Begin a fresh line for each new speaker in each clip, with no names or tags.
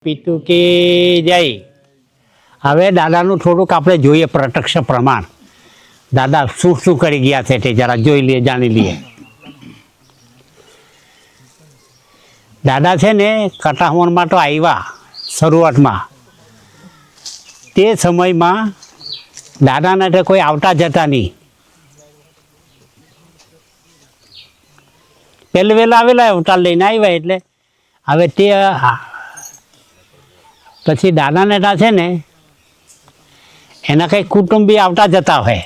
પિતુ કે જય. હવે દાદાનું થોડુંક આપણે જોઈએ પ્રત્યક્ષ પ્રમાણ. દાદા શું શું કરી ગયા છે તે જરા જોઈ લઈએ, જાણી લઈએ. દાદા છે ને કટાહવનમાં તો આવ્યા શરૂઆતમાં. તે સમયમાં દાદાના તો કોઈ આવતા જતા નહીં. પહેલે વહેલા આવેલા અવતાર લઈને આવ્યા એટલે હવે તે પછી દાદાને તા છે ને એના કંઈ કુટુંબી આવતા જતા હોય.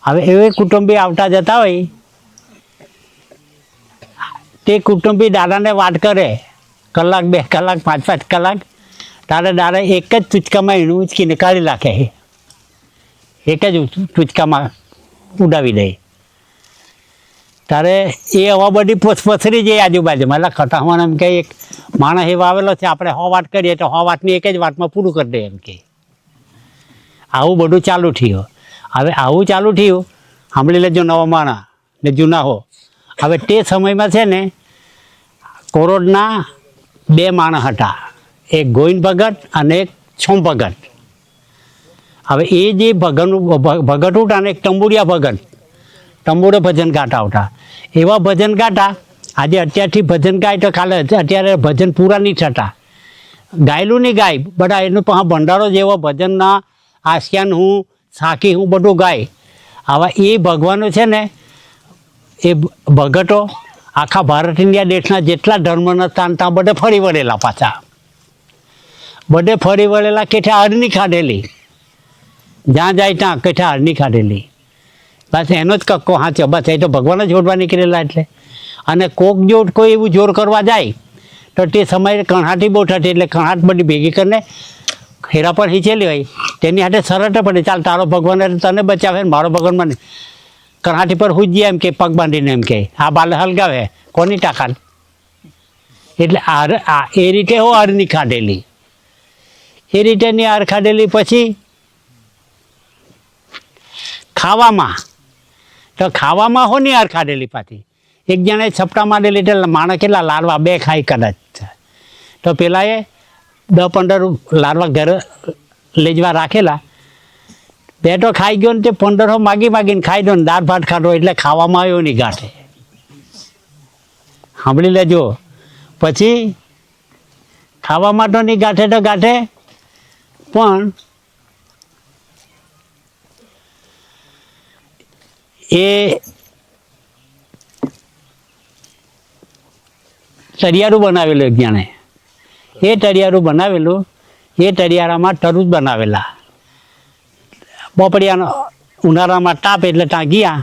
હવે એવી કુટુંબી આવતા જતા હોય તે કુટુંબી દાદાને વાત કરે કલાક, 2 કલાક, 5-5 કલાક. તારે દાદા એક જ ટૂચકામાં એનું ઉચકીને કાઢી નાખે. એક જ ટૂચકામાં ઉડાવી દે. તારે એ હવા બધી પથરી જાય આજુબાજુમાં. એટલે કટાહવાના એમ કે એક માણસ એવો આવેલો છે, આપણે 100 વાત કરીએ તો 100 વાતની એક જ વાતમાં પૂરું કરી દે એમ કે. આવું બધું ચાલુ થયું. હવે આવું ચાલુ થયું, સાંભળી લેજો નવા માણસ ને જૂના હો. હવે તે સમયમાં છે ને કોરોડના 2 માણસ હતા, એક ગોવિંદ ભગત અને એક છોમ ભગત. હવે એ જે ભગત ઉઠા ને એક તંબુડિયા ભગત, તંબુડે ભજન ગાતા આવતા. એવા ભજન ગાતા આજે અત્યારથી ભજન ગાય તો કાલે અત્યારે ભજન પૂરા નહીં થતા. ગાયેલું નહીં ગાય બધા એનું પણ ભંડારો જેવો ભજનના આસ્યાન હું સાકી હું બધું ગાય. આવા એ ભગવાનો છે ને એ ભગતો આખા ભારત ઇન્ડિયા દેશના જેટલા ધર્મના સ્થાન ત્યાં બધે ફરી વળેલા. પાછા બધે ફરી વળેલા. કેઠે હરની ખાધેલી, જ્યાં જાય ત્યાં કેઠે હરની ખાધેલી. બસ એનો જ કક્કો હાચો. બસ એ તો ભગવાન જ જોડવા નીકળેલા. એટલે અને કોક જો કોઈ એવું જોર કરવા જાય તો તે સમયે કણહાટી બહુ થતી. એટલે કણહાટ બધી ભેગી કરીને હેરા પર હિંચેલી હોય તેની હાથે શરત પડે, ચાલ તારો ભગવાન તને બચાવે ને મારો ભગવાન મને. કણહાટી પર હુજ્યા એમ કે પગ બાંધીને એમ કે આ બાલ હલગાવે કોની તાકાત. એટલે એ રીતે હો હરની ખાધેલી. એ રીતે ની હાર ખાધેલી. પછી ખાવામાં તો ખાવામાં હો ની હાર ખાધેલી. પાછી એક જણે છપટા માંડેલી એટલે માણસ કેટલા લાડવા 2 ખાઈ કદાચ. તો પેલા એ 10-15 લાડવા ઘરે લઈ જવા રાખેલા. 2 તો ખાઈ ગયો ને તે 15 માગીને ખાઈ દો ને દાળ ભાત ખાધો. એટલે ખાવામાં આવ્યો નહીં ગાંઠે. સાંભળી લેજો. પછી ખાવામાં તો નહીં ગાંઠે તો ગાંઠે, પણ એ તરિયારું બનાવેલું એક જણે. એ તરિયારું બનાવેલું, એ તરિયારામાં તરબૂચ બનાવેલા. બપડિયાનો ઉનાળામાં તાપ એટલે ત્યાં ગયા.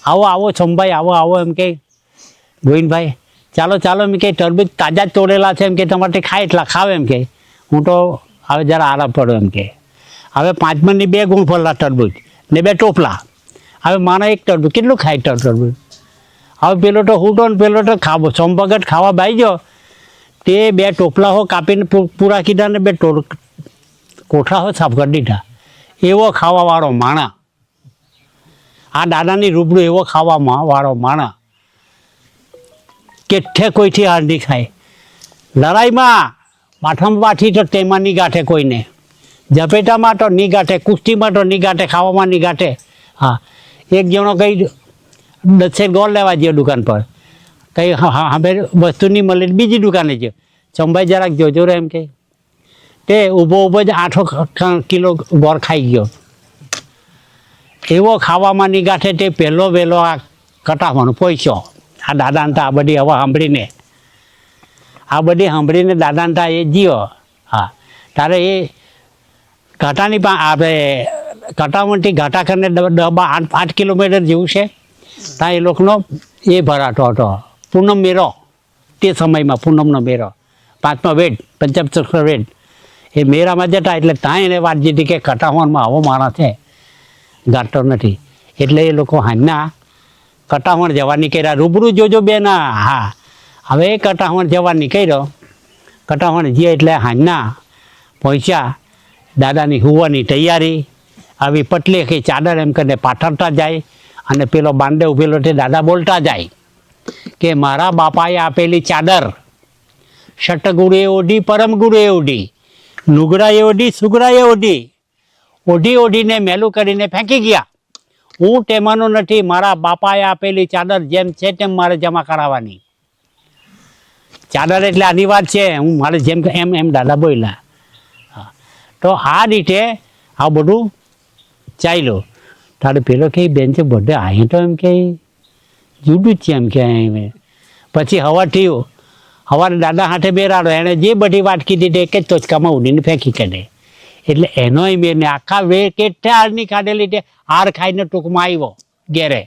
આવો છંભાઈ આવો એમ કે ગોવિંદભાઈ ચાલો એમ કે તરબૂચ તાજા જ તોડેલા છે એમ કે તમારે ખાય એટલા ખાવ એમ કે. હું તો હવે જરા આરામ પડો એમ કે. હવે 5 મણની 2 ગુણ ફરલા તરબૂચ ને 2 ટોપલા. હવે માણસ એક તરબૂચ કેટલું ખાય તરબૂચ. હવે પેલો તો હૂટો ને પેલો તો ખાવો સોમભગત ખાવા બાઈ ગયો. તે 2 ટોપલા હો કાપીને પૂરા કીધા ને 2 કોઠા હો સાફ કરી દીધા. એવો ખાવાવાળો માણા. આ દાદાની રૂબરૂ એવો ખાવાવાળો માણા. કેઠે કોઈથી હાર નહીં ખાય. લડાઈમાં માથામાં પાઠી તો તેમાં નહીં ગાંઠે કોઈને. ઝપેટામાં તો નહીં ગાંઠે, કુસ્તીમાં તો નહીં ગાંઠે, ખાવામાં નહીં ગાંઠે. હા, એક જણો કંઈ 10 ગોળ લેવા ગયો દુકાન પર, કંઈ હવે વસ્તુ નહીં મળે બીજી દુકાને ગયો. ચંભાઈ જરાક જોજો રે એમ કે. તે ઊભો જ 8 કિલો ગોળ ખાઈ ગયો. એવો ખાવામાં નહીં ગાંઠે. તે પહેલો વહેલો આ કટાવાનો પૈસો. આ દાદાને આ બધી હવા સાંભળીને દાદાને એ જીવો. હા, તારે એ ઘાટાની આપણે કટાવણથી ઘાટા કરીને 8 કિલોમીટર જેવું છે. ત્યાં એ લોકોનો એ ભરાતો હતો પૂનમ મેળો. તે સમયમાં પૂનમનો મેળો, 5મા વેદ, પંચમચક્ર વેદ. એ મેળામાં જતા એટલે ત્યાં એને વાત જીતી કે કટાવણમાં આવો માણસ છે, ગાંઠતો નથી. એટલે એ લોકો હાંજના કટાવણ જવા નીકળ્યા. રૂબરૂ જોજો બેના. હા, હવે એ કટાવણ જવા નીકળ્યો. કટાવણ જે એટલે હાંજના પહોંચ્યા. દાદાની હુવાની તૈયારી. આવી પટલી કે ચાદર એમ કરીને પાથરતા જાય. અને પેલો બાંડે ઉભેલો તે દાદા બોલતા જાય કે મારા બાપાએ આપેલી ચાદર શટગુરુએ ઓઢી પરમ ગુરુએ ઓઢી, નુગરાએ ઓઢી સુગરાએ ઓઢી, ઓઢી ઓઢીને મેલું કરીને ફેંકી ગયા. હું તેમાંનો નથી, મારા બાપાએ આપેલી ચાદર જેમ છે તેમ મારે જમા કરાવવાની. ચાદર એટલે આની વાત છે, હું મારે જેમ એમ એમ દાદા બોલ્યા. હા, તો આ રીતે આ બધું ચાલ્યું. તારે પેલો કે બેન છે બધે અહીં તો એમ કે જુદું જ છે એમ કે અહીં. પછી હવા થયું, હવારે દાદા હાથે બેરાડો, એણે જે બધી વાત કીધી તે એક જ ટોચકામાં ઉડીને ફેંકી કાઢે. એટલે એનોય મેં આખા વે કેટલા હારની ખાધેલી તે હાર ખાઈને ટૂંકમાં આવ્યો ઘેરે.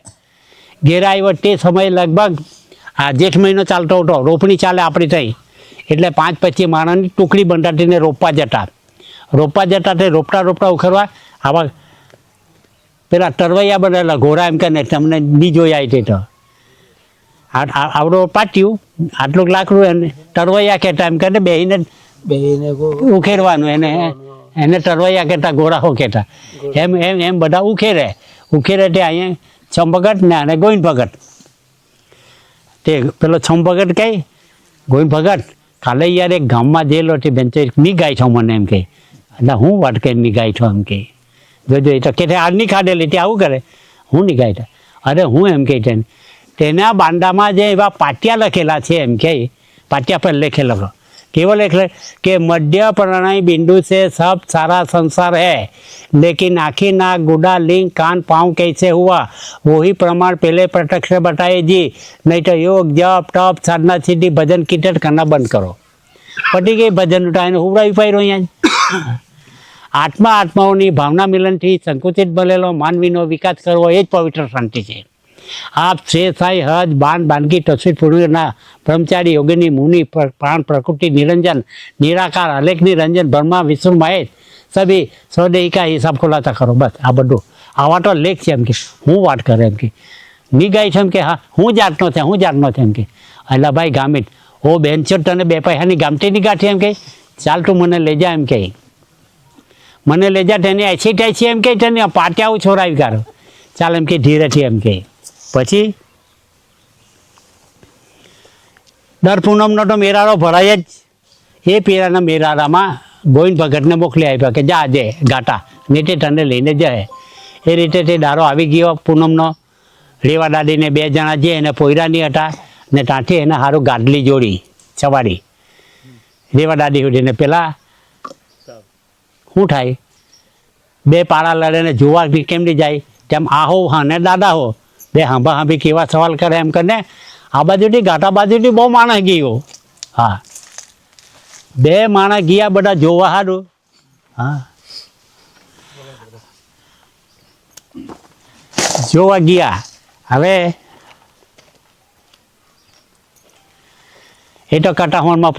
ઘેરે આવ્યો તે સમયે લગભગ આ જેઠ મહિનો ચાલતો હતો, રોપણી ચાલે આપણી થઈ. એટલે 5-25 માણસની ટુકડી બંધાતીને રોપવા જતા તે રોપતા ઉખરવા આવા પેલા તરવૈયા બનેલા ઘોડા એમ કે તમને નહીં જોયા તે તો આવડો પાટ્યું આટલું લાકડું એને તરવૈયા કહેતા એમ કે બેહીને ઉખેરવાનું એને તરવૈયા કહેતા, ઘોડાઓ કહેતા. એમ બધા ઉખેરે તે અહીંયા છંભગત ને અને ગોવિંદ ભગત. તે પેલો છંભગત કહે ગોવિંદ ભગત કાલે યાર એક ગામમાં જેલો છે બેન તો ની ગાય છો મને એમ કે. એટલે હું વાત કરી ની ગાય છો એમ કે. જોજો એ તો કે આ નહીં ખાધેલી તે આવું કરે, હું નહીં ગાય. અરે હું એમ કહે તેના બાંડામાં જે એવા પાટિયા લખેલા છે એમ કે પાટિયા પર લખેલો केवल लेख कि मध्य प्रणय बिंदु से सब सारा संसार है, लेकिन आखिर नाक गुड़ा लिंग कान पाँव कैसे हुआ वही प्रमाण पहले प्रत्यक्ष बताए जी. नहीं तो योग जप टप साधना सीधी भजन कीर्तन करना बंद करो. पटी गई भजन उठाने हुबड़ा पायरो अँ आत्मा आत्माओं भावना मिलन थी संकुचित बनेलो मानवीनो विकास करवो ए ज पवित्र शांति है. आप शेषाई हज बांध बांधगी तस्वीर पूर्णना ब्रह्मचारी योगिनी मुनि प्राण प्रकृति निरंजन निराकार अलेख निरंजन ब्रह्मा विष्णु महेश सभी स्वदेही का हिसाब खुलासा करो. बस आ बधु आवा तो लेख है एम के हूँ वाट करे एम के नी गाय छे एम के हाँ हूँ जातनो थे एम के. अला भाई गामित ओ बेन छो तने 2 पैसानी गामती नी गाठी एम के चाल तू मने ले जा एम के मने ले जा तेने ऐसी टाइसी एम के तेने पाटियाओ छोरावी काढो चाल एम के धीरेथी एम के. પછી દર પૂનમનો તો મેરાળો ભરાય જ. એ પેરાના મેરાળામાં ગોવિંદ ભગતને મોકલી આપ્યા કે જા આજે ગાટા નીચે તને લઈને જાય. એ રીતે તે દારો આવી ગયો પૂનમનો. રેવા દાદીને 2 જણા જે એને પોયરાની હતા ને ત્યાંથી એને સારું ગાડલી જોડી સવારી રેવા દાદી સુધીને પેલા શું થાય 2 પાડા લડે ને જોવા કેમ નહીં જાય તેમ આહો હા ને દાદા હો 2 હાંભા હાંભી કેવા સવાલ કરે એમ કરીને આ બાજુથી ઘાટા બાજુથી બહુ માણસ ગયો. હા 2 માણસ ગયા બધા જોવા સારું. હા જોવા ગયા. હવે એ તો કટાફોનમાં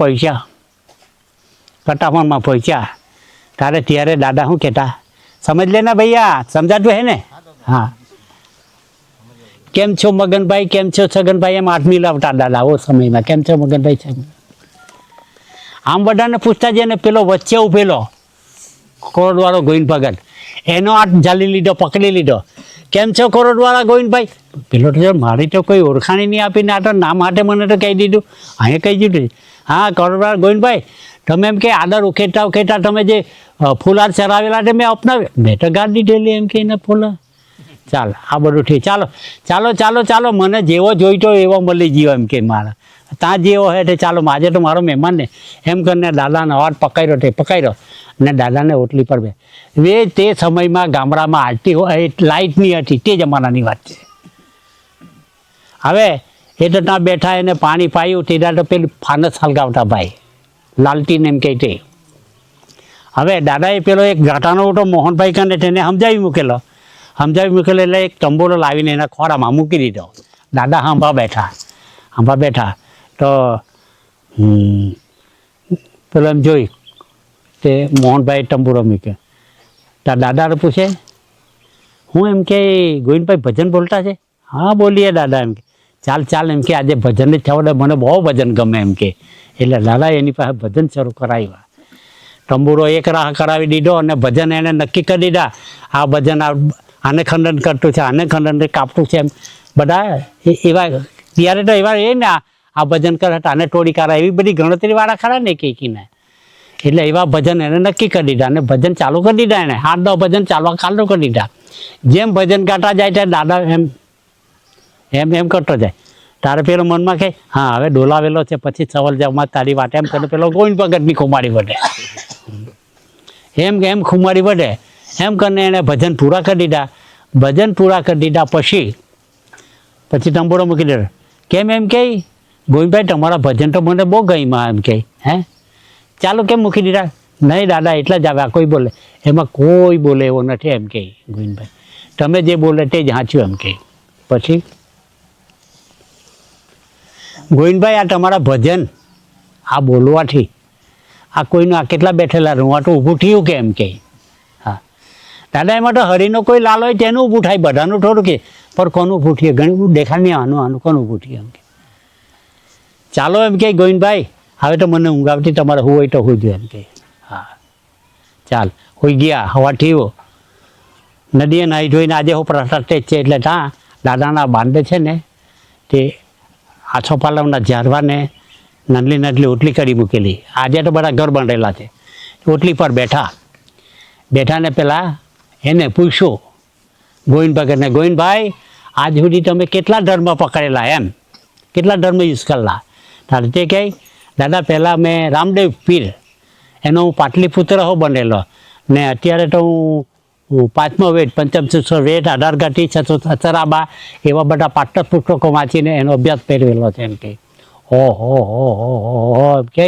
પહોંચ્યા તારે ત્યારે દાદા શું કહેતા સમજ લેના ભૈયા સમજાતું હે ને. હા કેમ છો મગનભાઈ કેમ છો છગનભાઈ એમ 8મી લાવતા દાદા ઓ સમયમાં કેમ છો મગનભાઈ છગન આમ બધાને પૂછતા જઈને પેલો વચ્ચે ઉભેલો કોરોડવાળો ગોવિંદ ભગત એનો હાથ ઝાલી લીધો પકડી લીધો. કેમ છો કોરોડવાળા ગોવિંદભાઈ? પેલો તો મારી તો કોઈ ઓળખાણી નહીં આપીને આ તો નામ માટે મને તો કહી દીધું. અહીંયા કહી દીધું હા કોરોડવાળા ગોવિંદભાઈ તમે એમ કે આદર ઉખેટા તમે જે ફૂલાર ચરાવેલા છે મેં અપનાવ્યો મેં તો ગાડી દીધેલી એમ કે એના ફૂલા. ચાલ આ બધું ઠીક ચાલો મને જેવો જોઈતો એવો મળી ગયો એમ કે મારા ત્યાં જેવો હે તે ચાલો આજે તો મારો મહેમાન ને એમ કરીને દાદાનો અવાજ પકડ્યો અને દાદાને ઓટલી પર બે તે સમયમાં ગામડામાં આરતી લાઇટ નહીં હતી તે જમાનાની વાત છે. હવે એ તો ત્યાં બેઠા એને પાણી પાયું તેના તો પેલું ફાનસ હલગાવતા ભાઈ લાલટીન એમ કહે તે. હવે દાદાએ પેલો એક ઘાટાનો ઉઠો મોહનભાઈ કરીને તેને સમજાવી મૂકેલો એટલે એક તંબોરો લાવીને એના ખોરામાં મૂકી દીધો. દાદા હાંભા બેઠા તો પેલો એમ જોઈ તે મોહનભાઈ તંબુરો મૂક્યો. ત્યાં દાદાને પૂછે હું એમ કે ગોવિંદભાઈ ભજન બોલતા છે? હા બોલીએ દાદા એમ કે ચાલ એમ કે આજે ભજન જ થવા મને બહુ ભજન ગમે એમ કે. એટલે દાદા એની પાસે ભજન શરૂ કરાવ્યા. તંબુરો એક રાહ કરાવી દીધો અને ભજન એને નક્કી કરી દીધા આ ભજન આને ખંડન કરતું છે આને ખંડન કાપતું છે એમ બધા એવા ત્યારે તો એવા એ ને આ ભજન કરે આને ટોળી કાઢે, એવી બધી ગણતરીવાળા ખરા ને કીને. એટલે એવા ભજન એને નક્કી કરી દીધા અને ભજન ચાલુ કરી દીધા. એને 8-10 ભજન ચાલવા ચાલુ કરી દીધા. જેમ ભજન ગાતા જાય ત્યાં દાદા એમ એમ એમ કરતો જાય. તારે પેલો મનમાં કહે હા હવે ડોલાવેલો છે, પછી સવાલ જવામાં તારી વાત એમ કરે. પેલો ગોવિંદ ભગતની ખુમારી વધે, એમ એમ ખુમારી વધે એમ કરીને એને ભજન પૂરા કરી દીધા. ભજન પૂરા કરી દીધા પછી તંબોરો મૂકી દીધો. કેમ એમ કહે ગોવિંદભાઈ તમારા ભજન તો મને બહુ ગમ્યા એમ કહે. હે ચાલો કેમ મૂકી દીધા? નહીં દાદા એટલા જ આવ્યા, કોઈ બોલે. એમાં કોઈ બોલે એવો નથી એમ કહે ગોવિંદભાઈ, તમે જે બોલે તે જ સાચું એમ કહે. પછી ગોવિંદભાઈ આ તમારા ભજન આ બોલવાથી આ કોઈનું આ કેટલા બેઠેલા રૂવાટું ઊભું થયું કે એમ કહે. હા દાદા એમાં તો હરિનો કોઈ લાલ હોય તેનું ઊભું થાય, બધાનું થોડું કે પણ કોનું ઊભું થયું ઘણી દેખાડ નહીં આનું કોનું ઊભું થયું એમ કે. ચાલો એમ કહે ગોવિંદભાઈ હવે તો મને ઊંઘ આવતી, તમારે હું હોય તો હું જો એમ કહે. હા ચાલ હોઈ ગયા. હવા થયો, નદીએ નાહી ધોઈને આજે હું પ્રસાદ જ છે એટલે ત્યાં દાદાના બાંધે છે ને તે આછો પાલવના ઝારવાને નનલી નનલી ઓટલી કરી મૂકેલી. આજે તો બધા ઘર બાંધેલા છે. ઓટલી પર બેઠાને પેલા એને પૂછ્યું ગોવિંદ ભગતને, ગોવિંદભાઈ આજ સુધી તમે કેટલા ધર્મ પકડેલા એમ, કેટલા ધર્મ યુઝ કરેલા? તારે તે કહે દાદા પહેલાં મેં રામદેવ પીર એનો હું પાટલીપુત્ર હો બનેલો ને અત્યારે તો હું 5મો વેદ, પંચમસૂત્ર વેદ, 18 ઘાટી, 6 એવા બધા પાઠ્યપુસ્તકો વાંચીને એનો અભ્યાસ પહેરવેલો છે એમ કે. હો એમ કે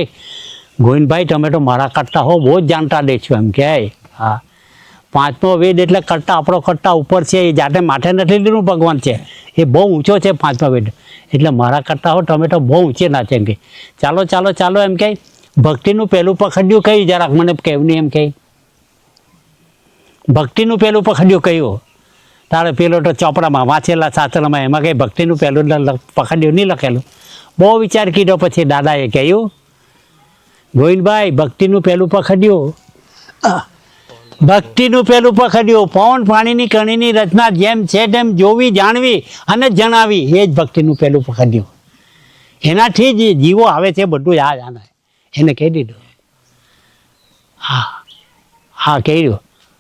ગોવિંદભાઈ તમે તો મારા કરતા હો બહુ જ જાણતા દે છો એમ કે. હા 5મો વેદ એટલે કરતા આપણો કરતા ઉપર છે, એ જાતે માથે નથી લીધું ભગવાન છે, એ બહુ ઊંચો છે 5મો વેદ, એટલે મારા કરતા હો તમે તો બહુ ઊંચે ના છે એમ કે. ચાલો ચાલો ચાલો એમ કે ભક્તિનું પહેલું પખડ્યું કયું જરાક મને કહેવું નહીં એમ કે. ભક્તિનું પહેલું પખડ્યું કયું? તારે પેલો તો ચોપડામાં વાંચેલા શાસ્ત્રમાં એમાં કંઈ ભક્તિનું પહેલું પખડ્યું નહીં લખેલું. બહુ વિચાર કીધો પછી દાદાએ કહ્યું ગોવિંદભાઈ ભક્તિનું પહેલું પખડ્યું, ભક્તિનું પહેલું પખડ્યું પવન પાણીની કણીની રચના જેમ છે તેમ જોવી જાણવી અને જણાવી, એ જ ભક્તિનું પહેલું પખડ્યું. એનાથી જ જીવો આવે છે બધું યાદ આને એને કહી દીધું. હા હા કહ્યું.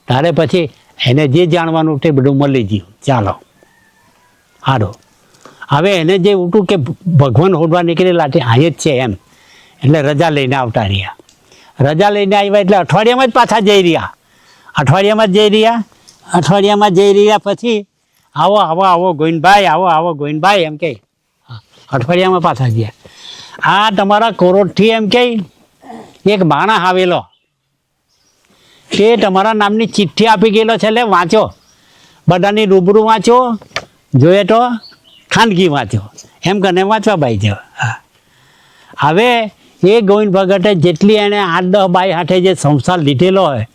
તારે પછી એને જે જાણવાનું તે બધું મળી ગયું. ચાલો હારો હવે એને જે ઉઠું કે ભગવાન હોડવા નીકળેલા તે અહીં જ છે એમ, એટલે રજા લઈને આવતા રહ્યા. રજા લઈને આવ્યા એટલે અઠવાડિયામાં જ પાછા જઈ રહ્યા. અઠવાડિયામાં જઈ રહ્યા પછી આવો આવો આવો ગોવિંદભાઈ, આવો ગોવિંદભાઈ એમ કહે. અઠવાડિયામાં પાછા ગયા. આ તમારા કોરોડથી એમ કહે એક માણસ આવેલો, તે તમારા નામની ચિઠ્ઠી આપી ગયેલો છે, એટલે વાંચો, બધાની રૂબરૂ વાંચો, જોઈએ તો ખાનગી વાંચો, એમ કરીને વાંચવા બાઈ જાઓ. હવે એ ગોવિંદ ભગતે જેટલી એણે 8-10 બાઈ હાથે જે સંસાર લીધેલો હોય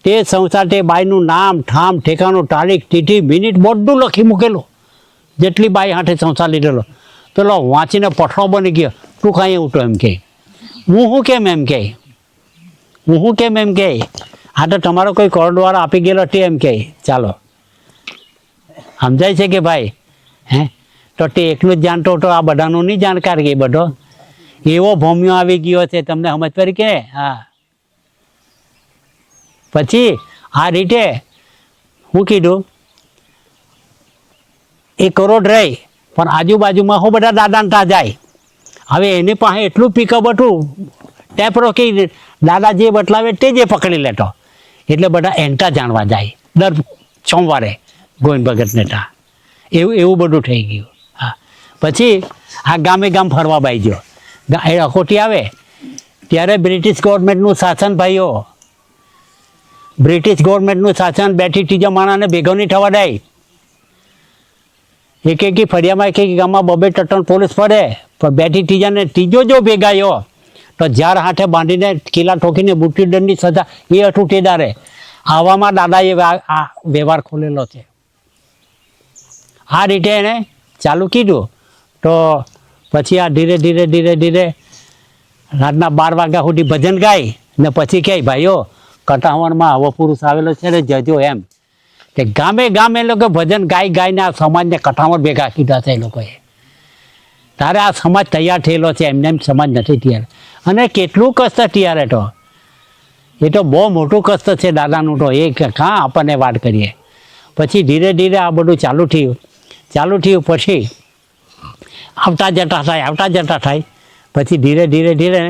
તે સંસાર તે બાઈનું નામ, ઠામ, ઠેકાણું, તારીખ, તિથિ, મિનિટ બધું લખી મૂકેલું. જેટલી બાઈ હાથે સંસાર લીધેલો પેલો વાંચીને પઠરો બની ગયો. તું કાંઈ ઉઠો એમ કહે, હું કેમ એમ કહે, હું કેમ એમ કહે, આ તો તમારો કોઈ કોર્ટવાળો આપી ગયેલો તે એમ કહે. ચાલો સમજાય છે કે ભાઈ? હે તો તે એકલું જ જાણતો હતો, આ બધાનું નહીં જાણકાર કે બધો એવો ભોમ્યો આવી ગયો છે, તમને સમજ પડી કે? હા પછી આ રીતે હું કીધું એ કરોડ રહી પણ આજુબાજુમાં હું બધા દાદાને ત્યાં જાય. હવે એની પાસે એટલું પિકઅપ હતું ટેપ રોકી દાદા જે બતલાવે તે જે પકડી લેતો, એટલે બધા એન્ટા જાણવા જાય દર સોમવારે ગોવિંદ ભગતને ત્યાં. એવું બધું થઈ ગયું. હા પછી આ ગામે ગામ ફરવા બાઈ ગયો. એ અખોટી આવે ત્યારે બ્રિટિશ ગવર્મેન્ટનું શાસન ભાઈઓ, બ્રિટિશ ગવર્મેન્ટનું શાસન બેઠી ત્રીજા માણસને ભેગો નહીં થવા દે. એક ફળિયામાં એક ગામમાં 2-3 પોલીસ ફરે, પણ બેઠી ત્રીજાને ત્રીજો જો ભેગાયો તો ઝાડ હાથે બાંધીને કિલ્લા ઠોકીને મૃત્યુદંડની સજા એ હતું ટેદારે. આવામાં દાદાએ આ વ્યવહાર ખોલેલો છે. આ રીતે એણે ચાલુ કીધું તો પછી આ ધીરે ધીરે રાતના 12 વાગ્યા સુધી ભજન ગાય ને પછી કહે ભાઈઓ કટાવણમાં આવો પુરુષ આવેલો છે ને જજો એમ. કે ગામે ગામે લોકો ભજન ગાઈને આ સમાજને કટાવણ ભેગા કીધા છે એ લોકોએ. તારે આ સમાજ તૈયાર થયેલો છે, એમને એમ સમાજ નથી તૈયાર. અને કેટલું કષ્ટ તૈયાર એ તો બહુ મોટું કષ્ટ છે દાદાનું તો, એ કાં આપણને વાત કરીએ. પછી ધીરે ધીરે આ બધું ચાલુ થયું પછી આવતા જતા થાય પછી ધીરે ધીરે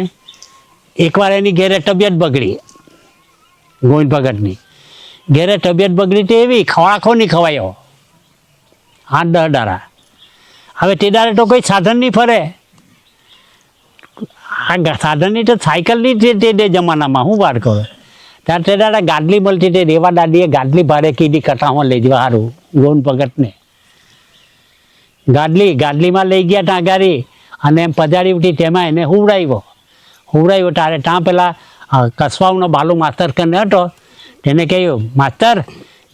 એકવાર એની ઘેરે તબિયત બગડી, ગોવિંદ ભગતની ઘેરે તબિયત બગડી તો એવી ખવાખો નહીં ખવાયો 8-10 દાડા. હવે તે દાડે તો કોઈ સાધન નહીં ફરે, આ સાધનની તો સાયકલની તે જમાનામાં હું વાત કરું. ત્યારે તે દાડે ગાડલી મળતી તે રેવા દાદીએ ગાડલી ભાડે કીધી કટામાં લઈ જવા સારું ગોવિંદ ભગતને. ગાડલીમાં લઈ ગયા ત્યાં ગાડી અને એમ પધારી ઉઠી, તેમાં એને હુવડાવ્યો. તારે ત્યાં પેલા કસવાઓનો બાલુ માસ્તર કરીને હતો, તેને કહ્યું, માસ્તર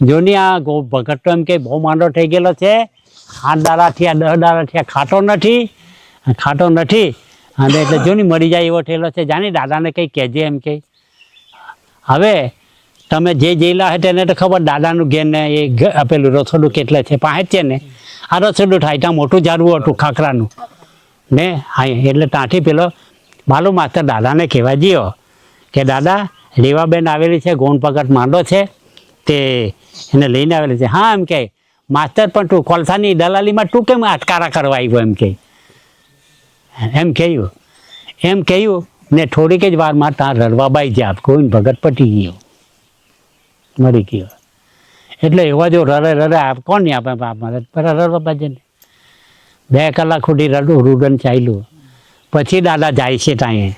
જોની આ ભગત તો એમ કે બહુ માંડો થઈ ગયેલો છે, 8 દાડા થયા 10 દાડા થયા ખાતો નથી અને એટલે જોની મરી જાય એવો થયેલો છે, જાણી દાદાને કંઈ કહેજે એમ કે. હવે તમે જે જેલા હોય તેને તો ખબર, દાદાનું ઘેર ને એ પેલું રસોડું કેટલે છે પાસે જ છે ને, આ રસોડું થાય ત્યાં મોટું ઝાડવું હતું ખાખરાનું ને, હા એટલે ત્યાંથી પેલો બાલુ માસ્તર દાદાને કહેવા ગયો કે દાદા રેવાબેન આવેલી છે, ગોવિંદ ભગત માંડો છે તે એને લઈને આવેલી છે. હા એમ કે, માસ્તર પણ તું કોલસાની દલાલીમાં તું કેમ અટકારા કરવા આવ્યો એમ કે, એમ કહ્યું ને થોડીક જ વારમાં ત્યાં રડવાબાઈ જાપ ગોવિંદ ભગત પટી મરી ગયો. એટલે એવા જો રડે કોણ નહીં આપે રડવાબાઈ ને 2 કલાક સુધી રુદન ચાલ્યું. પછી દાદા જાય છે ત્યાં,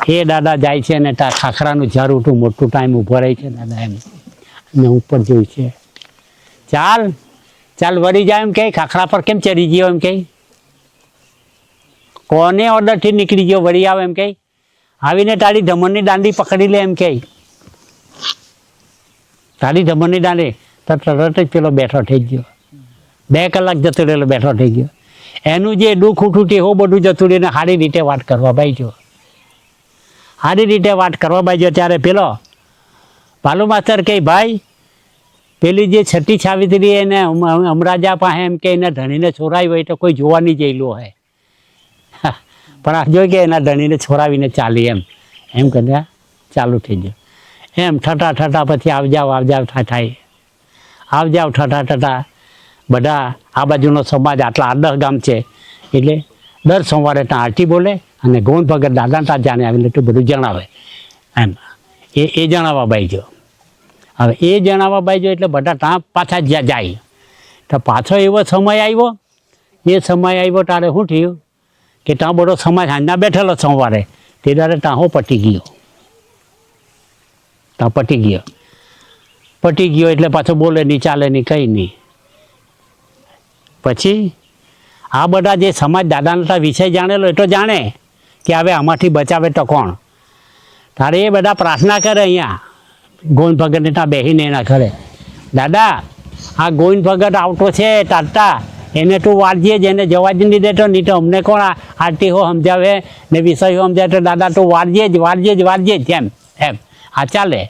એ દાદા જાય છે ને ત્યાં ખાખરાનું ઝાડ ઉઠું મોટું ટાઈમ ઊભો રહે છે દાદા એમ ને ઉપર જોયું છે, ચાલ વળી જાય એમ કે, ખાખરા પર કેમ ચડી ગયો એમ કે, કોને ઓર્ડરથી નીકળી ગયો વળી આવે એમ કે, આવીને તારી ધમણની દાંડી પકડી લે એમ કે, તારી ધમણની દાંડી તો તરત જ પેલો બેઠો થઈ ગયો. 2 કલાક જતો રહેલો બેઠો થઈ ગયો. એનું જે દુઃખ ઉઠું તે હો બધું જતું રહીને સારી રીતે વાત કરવા બાઈજો, ત્યારે પેલો બાલુ માસ્તર કહે, ભાઈ પેલી જે છઠ્ઠી સાવિત્રી એને અમરાજા પાસે એમ કે એના ધણીને છોરાવી હોય તો કોઈ જોવા નહીં જયેલું હોય, પણ આ જોઈ કે એના ધણીને છોરાવીને ચાલી એમ કરીને ચાલુ થઈ ગયું. એમ ઠઠા પછી આવજાવ ઠઠા બધા આ બાજુનો સમાજ આટલા 8-10 ગામ છે એટલે દર સોમવારે ત્યાં આરતી બોલે અને ગોવિંદ ભગત દાદા ત્યાં જાણે આવીને એટલું બધું જણાવે એમ. એ જણાવવા બાઈજો. હવે એ જણાવવા બાઈજો એટલે બધા ત્યાં પાછા જાય. તો પાછો એવો સમય આવ્યો ત્યારે શું થયું કે ત્યાં બધો સમાજ હાંજના બેઠેલો સોમવારે, તે દાડે ત્યાં પટી ગયો એટલે પાછો બોલે નહીં, ચાલે નહીં, કંઈ નહીં. પછી આ બધા જે સમાજ દાદાના વિષય જાણેલો એ તો જાણે કે હવે આમાંથી બચાવે તો કોણ. તારે એ બધા પ્રાર્થના કરે અહીંયા ગોવિંદ ભગતને ત્યાં બેસીને એના ઘરે, દાદા આ ગોવિંદ ભગત આવતો છે તારતા, એને તું વારજે જ, એને જવા જ નહીં દેતો, નહીં તો અમને કોણ આરતી હો સમજાવે ને વિષય હો સમજાવે, તો દાદા તું વારજે જ એમ આ ચાલે.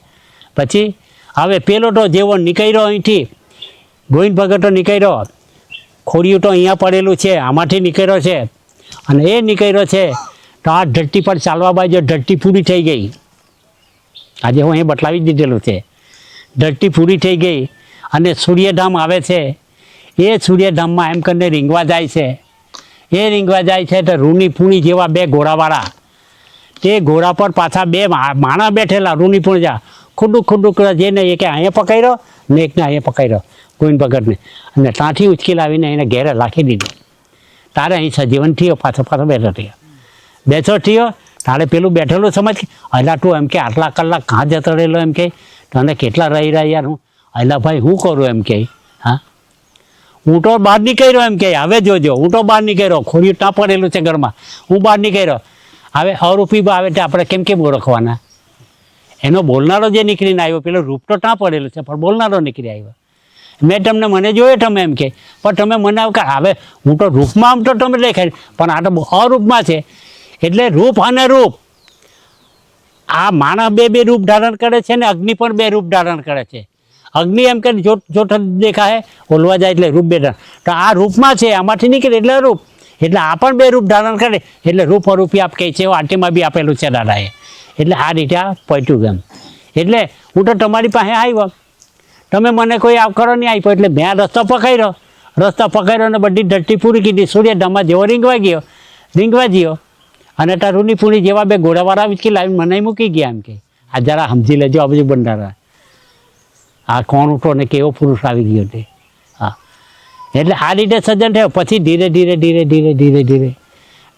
પછી હવે પેલો તો જેવો નીકળ્યો અહીંથી, ગોવિંદ ભગત તો નીકળ્યો, ખોડિયું તો અહીંયા પડેલું છે, આમાંથી નીકળ્યો છે અને એ નીકળ્યો છે તો આ ધરતી પર ચાલવા બાજુ ધરતી પૂરી થઈ ગઈ. આજે હું એ બતલાવી જ દીધેલું છે, ધરતી પૂરી થઈ ગઈ અને સૂર્યધામ આવે છે. એ સૂર્યધામમાં એમ કરીને રીંગવા જાય છે તો રૂની પૂણી જેવા 2 ઘોડાવાળા, તે ઘોડા પર પાછા 2 માણસ બેઠેલા રૂની પૂણી જા ખુડુક જેને એક અહીંયા પકડ્યો ને એકને અહીંયા પકડ્યો ગોવિંદ ભગતને, અને ત્યાંથી ઉચકી લાવીને એને ઘેરે રાખી દીધું. તારે અહીં સજીવન થયો, પાછો બેઠો થયો. તારે પેલું બેઠેલું સમજ, અલા તું એમ કે આટલા કલાક કાં જતો રહેલો એમ કે, તને કેટલા રહી રહ્યા યાર, હું અલા ભાઈ હું કરું એમ કે, હા હું તો બહાર નીકળ્યો એમ કે, હવે જોજો હું તો બહાર નીકળ્યો, ખોડિયું ત્યાં પડેલું છે ઘરમાં, હું બહાર નીકળ્યો. હવે અરૂપી આવે તો આપણે કેમ ઓળખવાના? એનો બોલનારો જે નીકળીને આવ્યો, પેલો રૂપ તો ત્યાં પડેલું છે પણ બોલનારો નીકળી આવ્યો. મેં મને જોયો તમે એમ કે, પણ તમે મને હવે હું તો રૂપમાં આમ તો તમે દેખાય, પણ આ તો અરૂપમાં છે. એટલે રૂપ અને રૂપ, આ માણસ 2 રૂપ ધારણ કરે છે ને અગ્નિ પણ 2 રૂપ ધારણ કરે છે. અગ્નિ એમ કે જોઠ દેખાય, ઓલવા જાય એટલે રૂપ બેઠા. તો આ રૂપમાં છે, આમાંથી નીકળે એટલે રૂપ. એટલે આ પણ બે રૂપ ધારણ કરે એટલે રૂપ અરૂપી આપ કહે છે, એવું આટીમાં બી આપેલું છે દાદાએ. એટલે આ રીતે આ પહોંચ્યું ગમ. એટલે હું તો તમારી પાસે આવ્યો, તમે મને કોઈ આવકારો નહીં આપ્યો, એટલે મેં રસ્તો પકડ્યો ને બધી ધરતી પૂરી કીધી. સૂર્યધામમાં જેવો રીંગવા ગયો અને તારુની પૂરી જેવા બે ઘોડાવાળા વિચકી લાવી મને મૂકી ગયા. એમ કે આ જરા સમજી લેજો, આ બધું બંધારા આ કોણ ઉઠો ને કેવો પુરુષ આવી ગયો તે. હા, એટલે આ રીતે સજ્જન થયો. પછી ધીરે ધીરે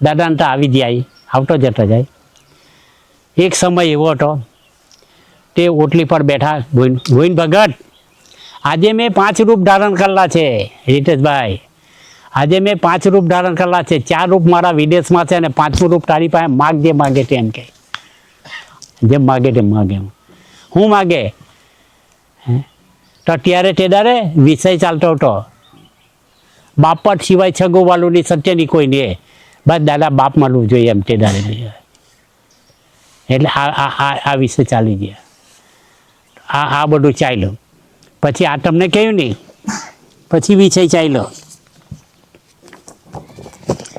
દાદાને તો આવી જાય, આવતો જતો જાય. એક સમય એવો હતો, તે ઓટલી પર બેઠા ગોવિંદ ભગત, આજે મેં 5 રૂપ ધારણ કરેલા છે હિતેશભાઈ, આજે મેં 5 રૂપ ધારણ કરેલા છે. 4 રૂપ મારા વિદેશમાં છે અને 5મું રૂપ તારી પાસે માગ જે માગે તેમ કે, જેમ માગે તેમ માગે. હું માગે તો ત્યારે તે દાડે વિષય ચાલતો હતો, બાપટ સિવાય છગોવાલુની સત્યની કોઈ નહીં, બસ દાદા બાપ મળવું જોઈએ એમ તે દાડે. એટલે આ વિષય ચાલી ગયા, આ બધું ચાલ્યું. પછી આ તમને કહ્યું નહીં, પછી વિષય ચાલ્યો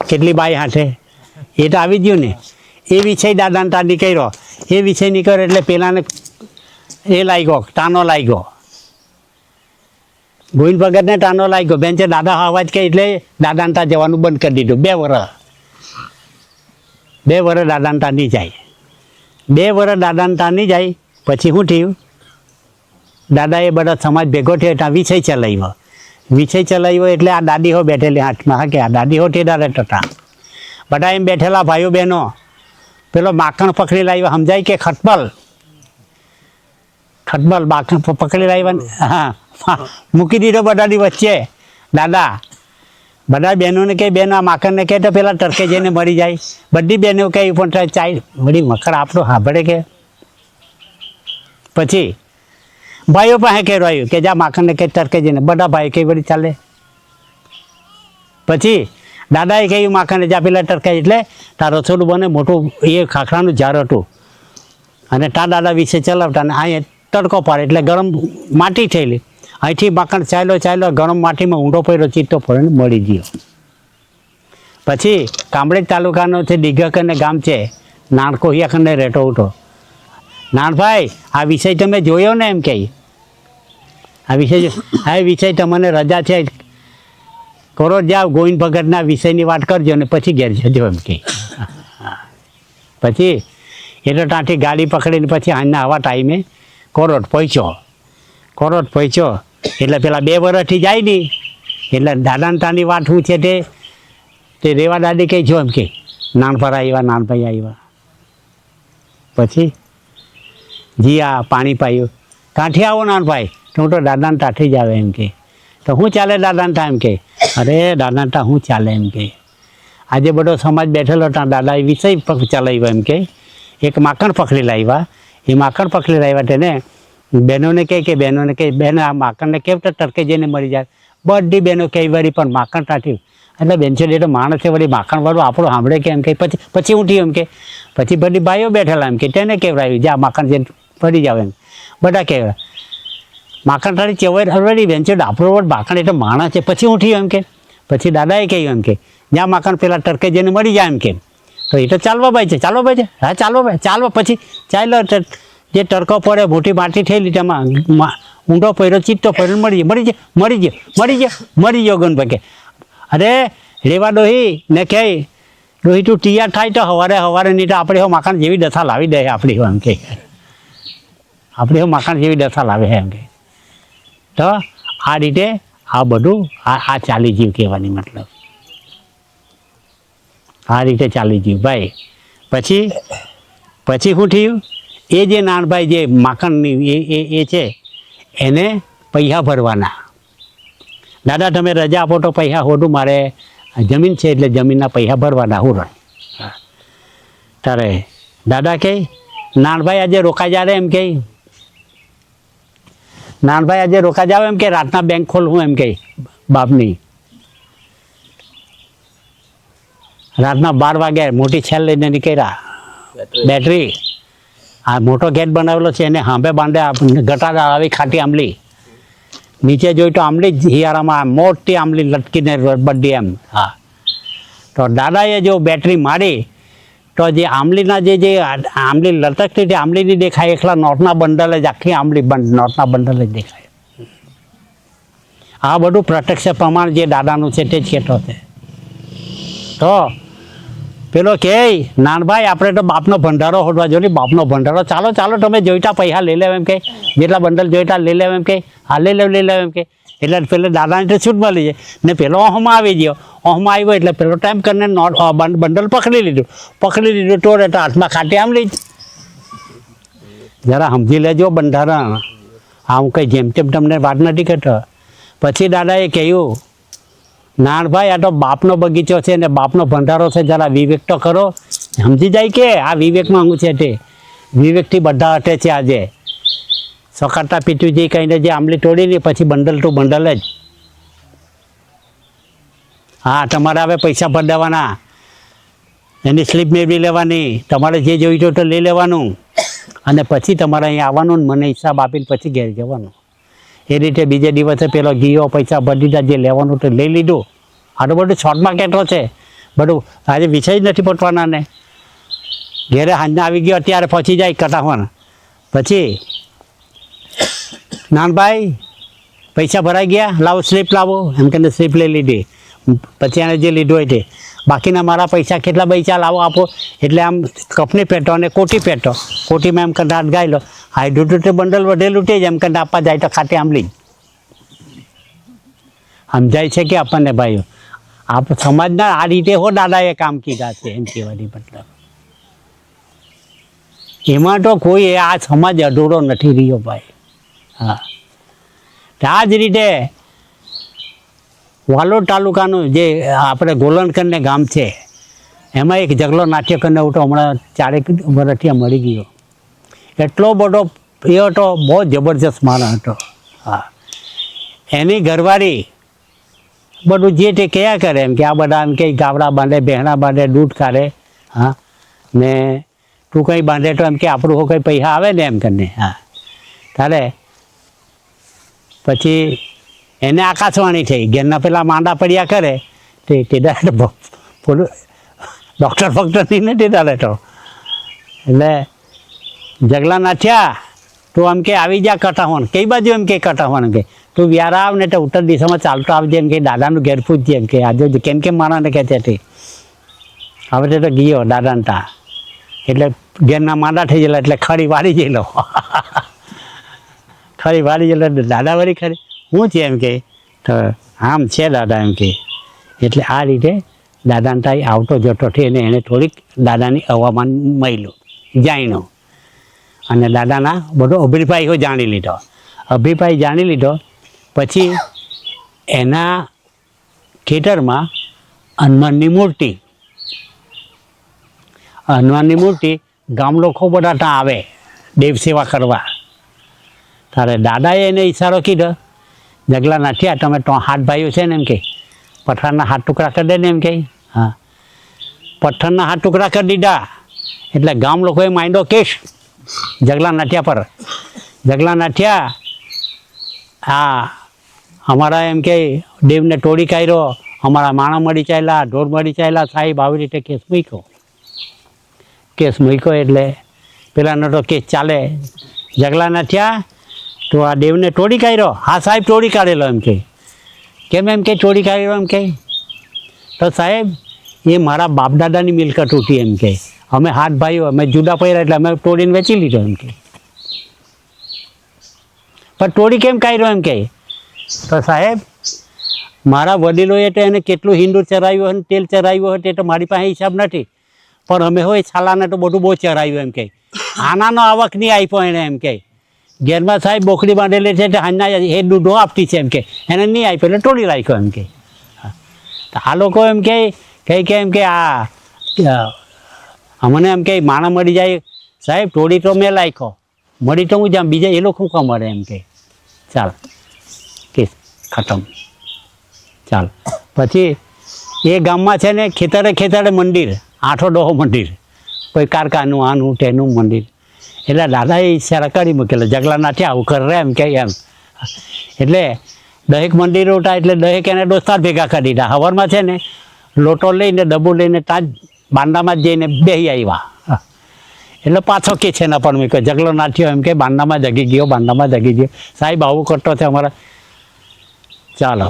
કેટલી બાઈ હાથે, એ તો આવી ગયું ને. એ વિષય દાદાને ત્યાં નીકળ્યો, એ વિષય નીકળ્યો એટલે પેલાને એ લાગ્યો, તાનો લાગ્યો. ગોવિંદ ભગતને તાનો લાગ્યો. બેન છે દાદા અવાજ કહે એટલે દાદાને ત્યાં જવાનું બંધ કરી દીધું. 2 વર્ષ દાદાને ત્યાં નહીં જાય. 2 વર્ષ દાદાને ત્યાં નહીં જાય. પછી શું થયું, દાદાએ બધા સમાજ ભેગો થયો ત્યાં વિષય ચલાવ્યો. એટલે આ દાદી હો બેઠેલી હાથમાં, હા કે આ દાદી હો તે દાડે ટટા બધા એમ બેઠેલા ભાઈઓ બહેનો, પેલો માખણ પકડી લાવ્યો, સમજાય કે ખટબલ માખણ પકડી લાવ્યા. હા, મૂકી દીધો બધાની વચ્ચે દાદા. બધા બહેનોને કહે, બેન આ માખણને કહે તો પેલા ટરકે જઈને મરી જાય. બધી બહેનો કહે પણ ચાય બધી મખર આપણો સાંભળે કે. પછી ભાઈઓ પાસે કહેવાયું કે જા માખણને કંઈ ટરકે જઈને, બધા ભાઈ કઈ વળી ચાલે. પછી દાદાએ કહ્યું માખણને જા પેલા ટરકાય, એટલે તાર રસોડું બને મોટું, એ ખાખરાનું ઝાડ હતું અને તા દાદા વિશે ચલાવતા ને અહીં તડકો પાડે એટલે ગરમ માટી થયેલી. અહીંથી માખણ ચાલ્યો ગરમ માટીમાં ઊંડો પડ્યો, ચીટો પડ્યો મળી ગયો. પછી કામરેજ તાલુકાનો છે દિઘકને ગામ છે, નાણકોહિયાખંડે રહેતો હતો. નાણભાઈ આ વિષય તમે જોયો ને એમ કહે, આ વિષય તમને રજા છે, કરો જાઓ ગોવિંદ ભગતના વિષયની વાત કરજો ને પછી ઘેર જજો એમ કહે. પછી એ તો ત્યાંથી ગાડી પકડીને પછી આજના આવા ટાઈમે કોરોટ પહોંચ્યો. એટલે પેલા 2 વર્ષથી જાય નહીં, એટલે દાદાને તાની વાત શું છે તે રેવા દાદી કહે જો એમ કે નાનભાઈ આવ્યા. પછી જી આ પાણી પાયું, કાંઠે આવો નાનભાઈ, તો હું તો દાદાને તાઠી જ આવે એમ કે. તો શું ચાલે દાદાને તા એમ કે, અરે દાદાને તા શું ચાલે એમ કે. આજે બધો સમાજ બેઠેલો ત્યાં દાદાએ વિષય ચલાવ્યો એમ કે. એક માખણ પકડી લાવ્યા, એ માખણ પકડી લાવ્યા તેને બહેનોને કહે બેન આ માખણને કેમ તો ટરકે જઈને મરી જાય. બધી બહેનો કઈ વળી પણ માખણ ટાંઠ્યું. એટલે બેન છે એ તો માણસ છે વળી માખણવાળું આપણું સાંભળે કે એમ કે. પછી ઉઠ્યું એમ કે. પછી બધી ભાઈઓ બેઠેલા એમ કે તેને કહેવાયું જા માખણ જે પડી જાવ એમ. બધા કહેવાય માખણ ટાળી ચેવાય હરવાડી બેન છે આપણો માખણ એ તો માણસ છે. પછી ઉઠ્યું એમ કે. પછી દાદાએ કહ્યું એમ કે જ્યાં માખણ પેલા ટરકે જઈને મરી જાય એમ કે. તો એ તો ચાલવા ભાઈ છે, હા ચાલો. પછી ચાલ્યો, જે ટરકો પડે મોટી માટી થયેલી તેમાં ઊંડો પડ્યો, ચીટો પડ્યો, મરી ગયો ગણ ભાઈ. અરે રેવા ડોહી ને કહે ડોહી તું તૈયાર થાય તો સવારે નહીં તો આપણે માખણ જેવી દશા લાવી દે આપણી એમ કે. આપણે માખણ જેવી દશા લાવે એમ કે. તો આ રીતે આ બધું આ ચાલી જીવ કહેવાની મતલબ આ રીતે ચાલી જીવ ભાઈ. પછી શું થયું, એ જે નાનભાઈ જે માખણની એ છે એને પૈસા ભરવાના. દાદા તમે રજા આપો તો પૈસા હોડું, મારે જમીન છે એટલે જમીનના પૈસા ભરવાના હું રહે. તારે દાદા કહે નાનભાઈ આજે રોકા જાવે એમ કહે. નાનભાઈ આજે રોકા જાવ એમ કે રાતના બેંક ખોલવું એમ કહે બાપની. રાતના 12 વાગે મોટી છેલ લઈને નીકળ્યા, બેટરી આ મોટો ગેટ બનાવેલો છે એને હાંભે બાંધે ગટાર આવી ખાટી આંબલી નીચે જોઈ તો આંબલી જ હિયારામાં મોટી આંબલી લટકીને બધી એમ. હા, તો દાદાએ જો બેટરી મારી તો જે આંબલીના જે આંબલી લટકતી હતી આંબલી નહીં દેખાય, એકલા નોટના બંડલ જ, આખી આંબલી નોટના બંડલ જ દેખાય. આ બધું પ્રત્યક્ષ પ્રમાણ જે દાદાનું છે તે જ કહેતો છે. તો પેલો કહે નાનભાઈ આપણે તો બાપનો ભંડારો હોડવા જો ને, બાપનો ભંડારો, ચાલો ચાલો તમે જોઈતા પૈસા લઈ લેવ એમ કે, જેટલા બંડલ જોઈતા લઈ લેવ એમ કે, હા લઈ લેવ એમ કે. એટલે પેલો દાદાને તો છૂટ મળી જાય ને, પેલો ઓહમાં આવી ગયો. ઓહમાં આવ્યો એટલે પેલો ટાઈમ કરીને બંડલ પકડી લીધું તો હાથમાં ખાટી આંબલી જ. જરા સમજી લેજો બંધારણ, આ હું કંઈ જેમ તેમ તમને વાત નથી કરતો. પછી દાદાએ કહ્યું નાનભાઈ આ તો બાપનો બગીચો છે ને બાપનો ભંડારો છે, જરા વિવેક તો કરો. સમજી જાય કે આ વિવેકમાં હું છે તે વિવેકથી બધા હટે છે. આજે સકારતા પીતુજી કહીને જે આંબલી તોડી ને પછી બંડલ ટુ બંડલ જ. હા, તમારે હવે પૈસા ભરી દેવાના, એની સ્લીપ મેળવી લેવાની, તમારે જે જોઈતું તો લઈ લેવાનું અને પછી તમારે અહીંયા આવવાનું ને મને હિસાબ આપીને પછી ઘેર જવાનું. એ રીતે બીજે દિવસે પેલો ગયો, પૈસા ભરી દીધા, જે લેવાનું તો લઈ લીધું. આ તો બધું શોર્ટમાં કેટલો છે બધું, આજે વિષય જ નથી પટવાના ને. ઘેરે હાંજના આવી ગયો અત્યારે પહોંચી જાય કટાવવાના. પછી નાનભાઈ પૈસા ભરાઈ ગયા, લાવો સ્લીપ લાવો એમ કરીને સ્લીપ લઈ લીધી. પછી એને જે લીધું હોય તે બાકીના મારા પૈસા કેટલા પૈસા લાવો આપો. એટલે આમ કપની પેટો અને કોટી પેટો, કોટીમાં એમ કરીને હાથ ગાઈ લો, હાઈડ્રોટું તે બંડલ વધેલું તે જ એમ કરીને આપવા જાય તો ખાટી આંબલી. સમજાય છે કે આપણને ભાઈઓ, આપ સમાજના આ રીતે હો દાદાએ કામ કીધા છે એમ કહેવાની મતલબ. એમાં તો કોઈ આ સમાજ અધૂરો નથી રહ્યો ભાઈ. હા, આ જ રીતે વાલોડ તાલુકાનું જે આપણે ગોલણકરને ગામ છે એમાં એક જગલો નાટ્ય કરીને હું તો હમણાં 4 વર્ષથી મળી ગયો. એટલો બધો એ હતો, બહુ જબરજસ્ત માણસ હતો. હા, એની ઘરવાળી બધું જે તે કયા કરે એમ કે આ બધા એમ કે ગાવડા બાંધે, બહેણા બાંધે, દૂધ કાઢે. હા, ને તું કંઈ બાંધે તો એમ કે આપણું કંઈ પૈસા આવે ને એમ કરીને. હા, તારે પછી એને આકાશવાણી થઈ, ઘેરના પેલા માંડા પડ્યા કરે તે પેલું ડૉક્ટર ફક્ટરની નથી ચાલે તો. એટલે જગલા નાથ્યા તું એમ કે આવી જા કટાવવાનું, કઈ બાજુ એમ કે કટાવવાનું કે તું વ્યારા આવ ને તો ઉત્તર દિશામાં ચાલતો આવજે એમ કે, દાદાનું ઘેર પૂછજે એમ કે, આજે કેમ કેમ માણસને કહેતી હતી. હવે તો ગયો દાદાને તા, એટલે ઘેરના માંડા થઈ ગયેલા એટલે ખરી વાળી ગયેલો. ખરી વાળી ગયેલો એટલે દાદા વળી ખરી શું છે એમ કે, તો આમ છે દાદા એમ કે. એટલે આ રીતે દાદાને ત્યાં આવતો જતો થઈ અને એને થોડીક દાદાની હવામાન મળ્યું, જાણ્યું અને દાદાના બધો અભિપ્રાયો જાણી લીધો. અભિપ્રાય જાણી લીધો પછી એના ખેતરમાં હનુમાનની મૂર્તિ ગામ લોકો બધા ત્યાં આવે દેવ સેવા કરવા. તારે દાદાએ એને ઈશારો કીધો, જગલા નાઠિયા તમે તો 8 ભાઈઓ છે ને એમ કે, પથ્થરના 7 ટુકડા કરી દે ને એમ કે. હા, પથ્થરના 7 ટુકડા કરી દીધા એટલે ગામ લોકોએ માંડ્યો કેસ જગલા નાઠિયા પર. જગલા નાઠિયા હા અમારા એમ કે દેવને તોડી કાઢ્યો, અમારા માણા મળી ચાલ્યા, ઢોર મળી ચાલ્યા, સાહેબ આવી રીતે કેસ મૂક્યો. એટલે પેલાનો તો કેસ ચાલે. જગલા નાઠિયા તો આ દેવને તોડી કાઢ્યો. હા સાહેબ તોડી કાઢેલો એમ કે. કેમ એમ કે તોડી કાઢેલો એમ કે, તો સાહેબ એ મારા બાપ દાદાની મિલકત ઉઠી એમ કે, અમે 8 ભાઈઓ અમે જુદા પડ્યા એટલે અમે તોડીને વેચી લીધો એમ કે. પણ તોડી કેમ કાઢ્યો એમ કે, તો સાહેબ મારા વડીલોએ તો એને કેટલું હિંદુ ચરાવ્યું હોય, તેલ ચરાવ્યું હોય તે તો મારી પાસે હિસાબ નથી, પણ અમે હોય છાલાને તો બધું બહુ ચરાવ્યું એમ કે. આનાનો આવક નહીં આપ્યો એને એમ કે. ઘેરમાં સાહેબ બોકડી બાંધેલી છે હાજના એ દૂધો આપતી છે એમ કે, એને નહીં આપ્યો એટલે તોડી રાખ્યો એમ કે. તો આ લોકો એમ કે એમ કે આ અમને એમ કે માણા મળી જાય સાહેબ, તોડી તો મેં રાખ્યો, મળી તો હું જામ, બીજા એ લોકો શું મળે એમ કે. ચાલ કેસ ખતમ. ચાલ પછી એ ગામમાં છે ને ખેતરે મંદિર, 8-10 મંદિર, કોઈ કારખાનું આનું તેનું મંદિર. એટલે દાદાએ ઈશારા કરી મૂકેલો, જગલા નાઠિયા આવું કરે એમ કે એમ. એટલે દહેક મંડી રોટા એટલે દહેક એને દોસ્તાર ભેગા કરી દીધા. હવારમાં છે ને લોટો લઈને ડબ્બો લઈને ત્યાં જ બાંડામાં જ જઈને બેસી આવ્યા. એટલે પાછો કે છે ને પણ મેં કહ્યું જગલો નાઠ્યો એમ કે બાંડામાં જગી ગયો, બાંડામાં જગી ગયો. સાહેબ આવું કરતો છે અમારા. ચાલો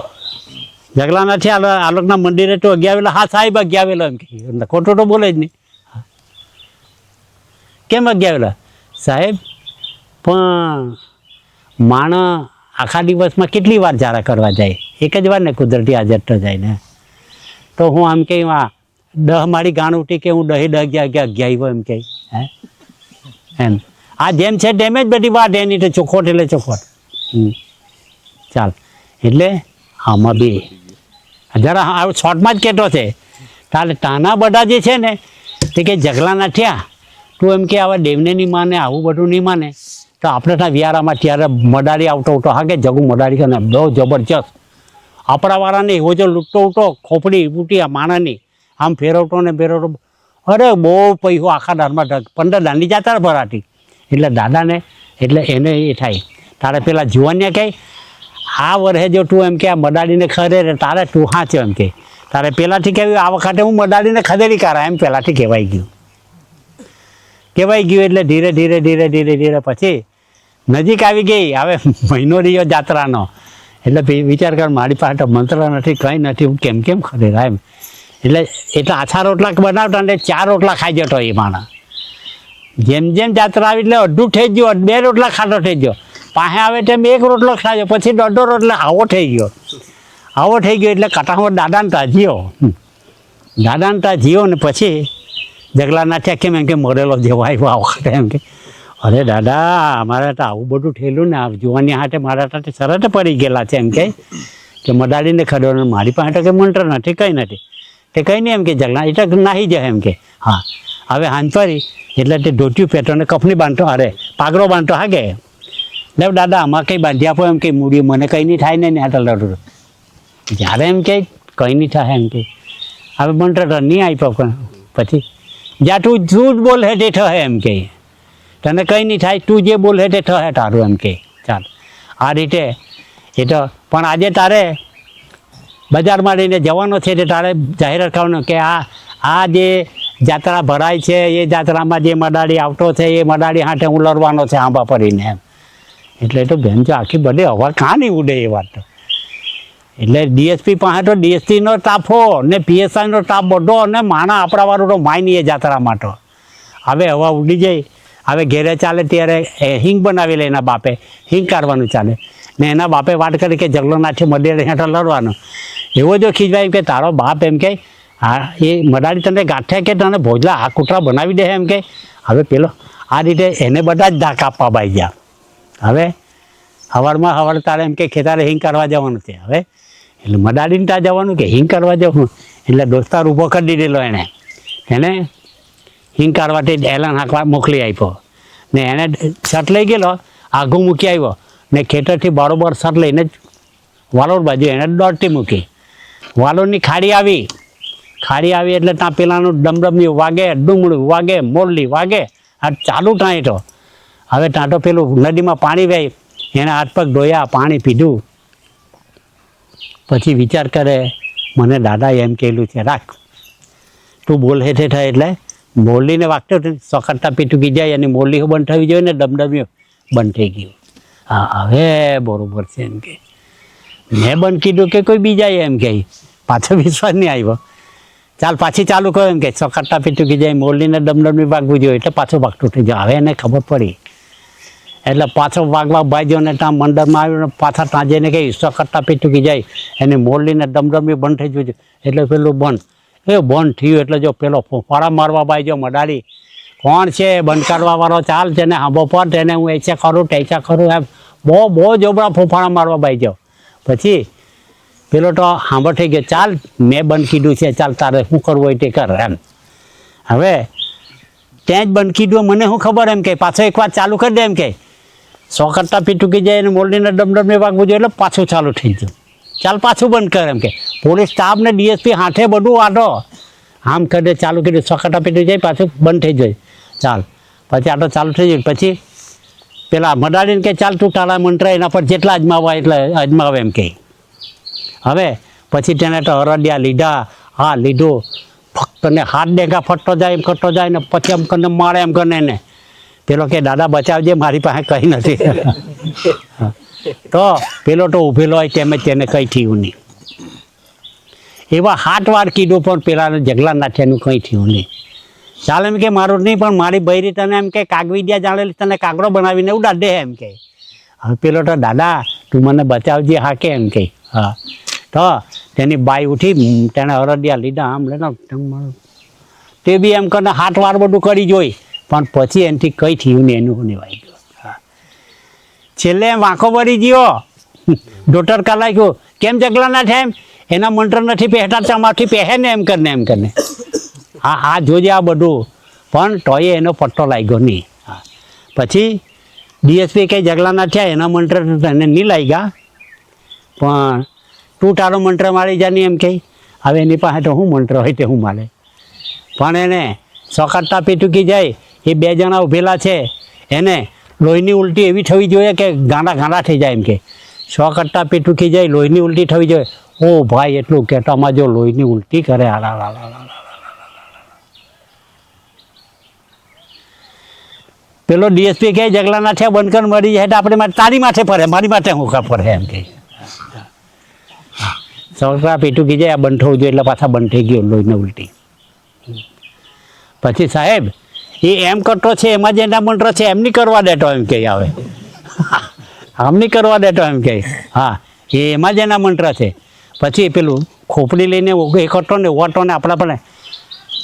જગલા નથી આલોકના મંદિરે તો અગિયાવેલો. હા સાહેબ અગિયાવેલો એમ કે ખોટું તો બોલે જ નહીં. કેમ અગિયાવેલો સાહેબ? પણ માણસ આખા દિવસમાં કેટલી વાર ઝાડા કરવા જાય? એક જ વાર ને કુદરતી હાજર તો જાય ને. તો હું આમ કે 10 મારી ગાણ ઉઠી કે હું 10 અગિયાર એમ કે હે એમ. આ જેમ છે તેમ જ બધી વાત એની તો ચોખોટ એટલે ચોખોટ. ચાલ એટલે આમાં બી જરા શોર્ટમાં જ કહેતો છે. તાલે તાના બધા જે છે ને તે કે જગલા ના થયા તું એમ કે આવા દેવને નહીં માને, આવું બધું નહીં માને તો આપણે ત્યાં વિયારામાં ત્યારે મડાડી આવતો હા કે જગું મડાડી કે બહુ જબરજસ્ત આપણાવાળાને એવો જો લૂંટતો ઉઠો ખોપડી બૂટી આ માણાની આમ ફેરવતો ને ફેરવતો. અરે બહુ પૈસો આખા દારમાં 15 દાંડી જાતા ભરાતી. એટલે દાદાને એટલે એને એ થાય તારે પેલા જુવાનને કહે આ વર્ષે જો તું એમ કે આ મડાડીને ખરે તારે તું હાચો એમ કે તારે પહેલાંથી કહેવાય આ વખતે હું મડાડીને ખદેડી કરા એમ પહેલાંથી કહેવાઈ ગયું. એટલે ધીરે ધીરે ધીરે ધીરે ધીરે પછી નજીક આવી ગઈ. હવે મહિનો રહ્યો જાત્રાનો એટલે વિચાર કર મારી પાસે તો મંત્ર નથી કંઈ નથી, હું કેમ ખરેરા એમ. એટલે આછા રોટલા બનાવતા ને 4 રોટલા ખાઈ જતો એ માણસ. જેમ જેમ જાત્રા આવી એટલે અડધું થઈ ગયું, 2 રોટલા ખાતો થઈ ગયો. પાસે આવે તેમ 1 રોટલો ખાજો, પછી 1.5 રોટલા આવો થઈ ગયો એટલે કટામાં દાદાને તાજીઓ ને પછી જગલા નાખ્યા કેમ એમ કે મરેલો જેવો આવ્યો આ વખતે એમ કે અરે દાદા અમારે તો આવું બધું થયેલું ને જોવાની હાથે મારા સાથે શરત પડી ગયેલા છે એમ કે મડાડીને ખડો મારી પાસે તો કે મંત્ર નથી કંઈ નથી તે કંઈ નહીં એમ કે જગલા એટલે નાહી જાય એમ કે હા. હવે હાંસવારી એટલે તે ધોતિયું પેટોને કફની બાંધતો અરે પાઘડો બાંધતો હા કે લે દાદા આમાં કંઈ બાંધી આપો એમ કે મૂડી મને કંઈ નહીં થાય ને આ લડું જ્યારે એમ કે કંઈ નહીં થાય એમ કે હવે મંત્ર તો નહીં આપ્યો પણ પછી જ્યાં તું જ બોલ હે તે થહે એમ કે તને કંઈ નહીં થાય, તું જે બોલ હે તે થહે તારું એમ કે. ચાલ આ રીતે એ તો પણ આજે તારે બજારમાં લઈને જવાનો છે તે તારે જાહેરાત કરવાનો કે આ જે જાત્રા ભરાય છે એ જાત્રામાં જે મડાડી આવતો છે એ મડાડી હાથે હું લડવાનો છે આંબા પડીને એમ. એટલે તો બેન જો આખી બધે હવા કાં નહીં ઉડે એ વાત તો. એટલે ડીએસપી પાસે તો ડીએસપીનો તાફો ને પીએસઆઈનો તાપ બધો ને માણા આપણાવાળું તો માય નહીં એ જાત્રામાં તો. હવે હવા ઉડી જાય. હવે ઘેરે ચાલે ત્યારે હિંગ બનાવી લે એના બાપે, હિંગ કાઢવાનું ચાલે ને એના બાપે વાત કરી કે જગલો નાથી મડેરે હેઠળ લડવાનો. એવો જો ખીજવાય કે તારો બાપ એમ કે હા એ મડાડી તને ગાંઠે કે તને ભોજલા આ કૂતરા બનાવી દે એમ કે. હવે પેલો આ રીતે એને બધા જ ધાક આપવા બાઈ ગયા. હવે સવારે તારે એમ કે ખેતારે હિંગ કરવા જવાનું છે. હવે એટલે મડાડીને ત્યાં જવાનું કે હિંગ કરવા જવું એટલે દોસ્તાર ઊભો કરી દીધેલો એને હિંગ કાઢવાથી એલાન હાંકવા મોકલી આપ્યો ને એને શર્ટ લઈ ગયેલો આઘું મૂકી આવ્યો ને ખેતરથી બરોબર શર્ટ લઈને વાલોડ બાજુ એને દોડતી મૂકી. વાલોડની ખાડી આવી એટલે ત્યાં પેલાનું ડમડમની વાગે, ડુંગળું વાગે, મોરલી વાગે આ ચાલુ ત્યાં તો. હવે ત્યાં તો પેલું નદીમાં પાણી વહી એને હાથ પગ ધોયા, પાણી પીધું. પછી વિચાર કરે મને દાદા એમ કહેલું છે રાખ તું બોલ હેઠે થાય એટલે મોરલીને વાગતો સકરતા પીટુકી જાય અને મોરલી બંધ થવી જોઈએ ને ડમડમ્યું બંધ થઈ ગયું. હા હવે બરાબર છે એમ કે મેં બંધ કીધું કે કોઈ બીજાએ એમ કહે પાછો વિશ્વાસ નહીં આવ્યો. ચાલ પાછી ચાલુ કરો એમ કે સકરતા પીટુકી જાય મોરલીને ડમડમી વાગવું જોઈએ એટલે પાછો વાગતું થઈ જાય. હવે એને ખબર પડી એટલે પાછો વાગવા ભાઈજો ને ત્યાં મંડળમાં આવ્યો ને પાછા ત્યાં જઈને કહી સકરતા પીટુકી જાય એને મોરલીને ડમડમી બંધ થઈ ગયું એટલે પેલું બંધ બંધ થયું. એટલે જો પેલો ફોફાડા મારવા બાઈજો મડાડી કોણ છે બંધ કાઢવાવાળો ચાલ તેને હાંભો પર તેને હું એચા કરું ટેચા કરું એમ બહુ જોબડા ફોફાડા મારવા બાઈજો. પછી પેલો તો હાંભો થઈ ગયો ચાલ મેં બંધ કીધું છે ચાલ તારે શું કરવું હોય તે કર એમ. હવે ત્યાં જ બંધ કીધું મને શું ખબર એમ કે પાછો એક વાર ચાલુ કરી દે એમ કે સો કરતા પીટુકી જાય અને મોરલીને ડમડમને વાગવું જોઈએ એટલે પાછું ચાલુ થઈ ગયું. ચાલ પાછું બંધ કર એમ કે પોલીસ સ્ટાફ ને ડીએસપી હાથે બધું આટો આમ કરે ચાલુ કર્યું સકટા પીટું જાય પાછું બંધ થઈ જાય. ચાલ પછી આટો ચાલુ થઈ જાય. પછી પેલા મડાડીને કે ચાલ તું તારા મંત્ર એના પર જેટલા અજમાવા એટલે અજમાવે એમ કે હવે પછી તેને તો હરડિયા લીધા, હા લીધું, ફક્ત ને હાથ ડેગા ફટતો જાય એમ કરતો જાય ને પછી એમ કરીને મારે એમ કરીને ને પેલો કે દાદા બચાવજે, મારી પાસે કંઈ નથી. તો પેલો તો ઊભેલો હોય તેમ જ તેને કંઈ થયું નહીં. એવા 7 વાર કીધું પણ પેલાને જગલા નાથ્યાનું કંઈ થયું નહીં. ચાલ એમ કે મારું નહીં, પણ મારી બૈરી તને એમ કે કાગવીડિયા જાણેલી તને કાગડો બનાવીને ઉડાડ દે એમ કે. હવે પેલો તો દાદા તું મને બચાવજે, હા કે એમ કે. હા તો તેની બાઈ ઉઠી, તેને હરડિયા લીધા, આમ લેના તે બી એમ કરીને 7 વાર બધું કરી જોઈ, પણ પછી એનાથી કંઈ થયું નહીં, એનું નિવાઈ ગયું. હા છેલ્લે વાંકો ભરી ગયો, ડોટર કલાક્યો, કેમ જગલા ના થાય એમ, એના મંત્ર નથી પહેતા, તમારથી પહેરે ને એમ કરીને એમ કરીને. હા હા જોજે આ બધું, પણ તોય એનો પટ્ટો લાગ્યો નહીં. હા પછી ડીએસપી કંઈ જગલા ના થયા, એના મંત્ર એને નહીં લાગ્યા, પણ તું તારો મંત્ર મારી જા નહીં એમ કહી. હવે એની પાસે તો શું મંત્ર હોય તે હું મારે, પણ એને સકારતા પેટુકી જાય, એ 2 જણા ઊભેલા છે, એને લોહીની ઉલટી એવી થવી જોઈએ કે ગાંડા ગાંડા થઈ જાય એમ કે. 100 કટ્ટા પેટુકી જાય, લોહીની ઉલટી થવી જોઈએ. ઓ ભાઈ એટલું કહેતામાં જો લોહીની ઉલટી કરે, પેલો ડીએસપી કહે જગલા ના થયા બંધ કર, મરી જાય તો આપણે તારી માથે ફરે, મારી માથે હું કા ફરે એમ કે. સૌરા પેટુકી જાય, આ બંધ થવું જોઈએ, એટલે પાછા બંધ થઈ ગયો લોહીની ઉલટી. પછી સાહેબ એ એમ કરતો છે, એમાં જે એના મંત્ર છે એમ નહીં કરવા દેતો એમ કે. આવે આમ નહીં કરવા દેતો એમ કે. હા એમાં જ એના મંત્ર છે. પછી પેલું ખોપડી લઈને એ કરતો ને ઓટો ને આપણા પણ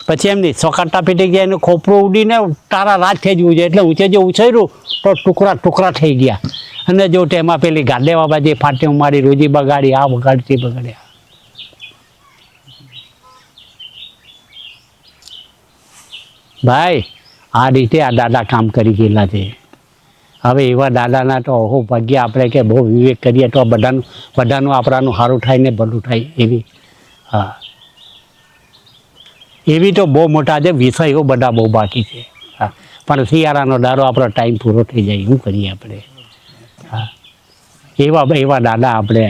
પછી એમ નહીં સકાટા પીટી ગયા, એનું ખોપરું ઉડીને તારા રાત થઈ જવું જોઈએ, એટલે ઊંચે જે ઉછેર્યું તો ટુકડા ટુકડા થઈ ગયા. અને જો તેમાં પેલી ગાડેવા બાજી ફાટી મારી, રોજી બગાડી, આ બગાડી, તે બગાડ્યા. ભાઈ આ રીતે આ દાદા કામ કરી ગયેલા છે. હવે એવા દાદાના તો ઓહો ભાગ્ય આપણે કે બહુ વિવેક કરીએ તો બધાનું આપણાનું સારું થાય ને ભલું થાય એવી. હા એવી તો બહુ મોટા છે વિષયો, બધા બહુ બાકી છે. હા પણ શિયાળાનો દારો આપણો ટાઈમ પૂરો થઈ જાય, શું કરીએ આપણે. હા એવા દાદા આપણે,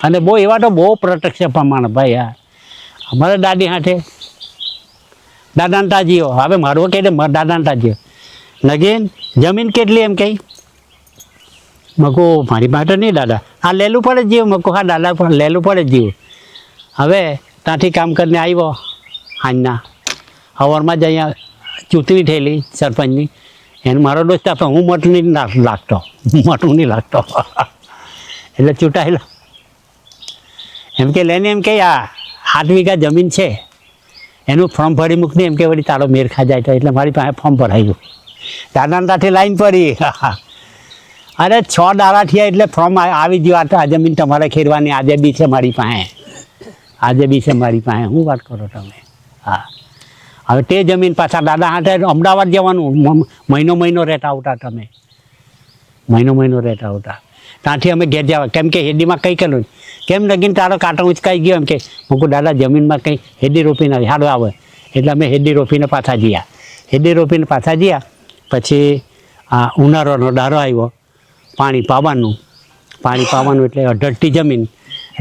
અને બહુ એવા તો બહુ પ્રત્યક્ષ પ્રમાણ ભાઈ. હા અમારા દાદી હાથે દાદાને તાજીઓ, હવે મારું કહે દાદાને તાજીઓ નગીન જમીન કેટલી એમ કહી. મકુ મારી માટે નહીં દાદા, આ લેલું પડે જ જીવ. મકુ હા દાદા પણ લેલું પડે જ જીવ. હવે ત્યાંથી કામ કરીને આવ્યો, આજના હવારમાં જ અહીંયા ચૂંટણી થયેલી સરપંચની, એને મારો દોસ્ત આપે, હું મોટું નહીં લાગતો, મોટું નહીં લાગતો. એટલે ચૂંટાયેલો એમ કે લઈને એમ કે આ 7 વીઘા જમીન છે, એનું ફોર્મ ભરી મૂકને એમ કે વળી તારો મેર ખા જાય તો, એટલે મારી પાસે ફોર્મ ભરાયું. દાદાને ત્યાંથી લાઈન પડી. અરે 6 દાડા થયા એટલે ફોર્મ આવી ગયું, આ જમીન તમારે ખેરવાની આજે બી છે મારી પાસે, આજે બી છે મારી પાસે. શું વાત કરો તમે. હા હવે તે જમીન પાછા દાદા હાથે અમદાવાદ જવાનું, મહિનો રહેતા આવતા તમે, મહિનો રહેતા આવતા. ત્યાંથી અમે ઘેર જવા, કેમ કે હેડીમાં કંઈ કર્યું, કેમ લગીને તારો કાંટો ઉંચકાઈ ગયો એમ કે. હું કહું દાદા જમીનમાં કંઈ હેડી રોપીને હાડો આવે, એટલે અમે હેડી રોપીને પાછા ગયા. હેડી રોપીને પાછા ગયા પછી આ ઉનાળાનો દારો આવ્યો, પાણી પાવાનું એટલે અઢળતી જમીન.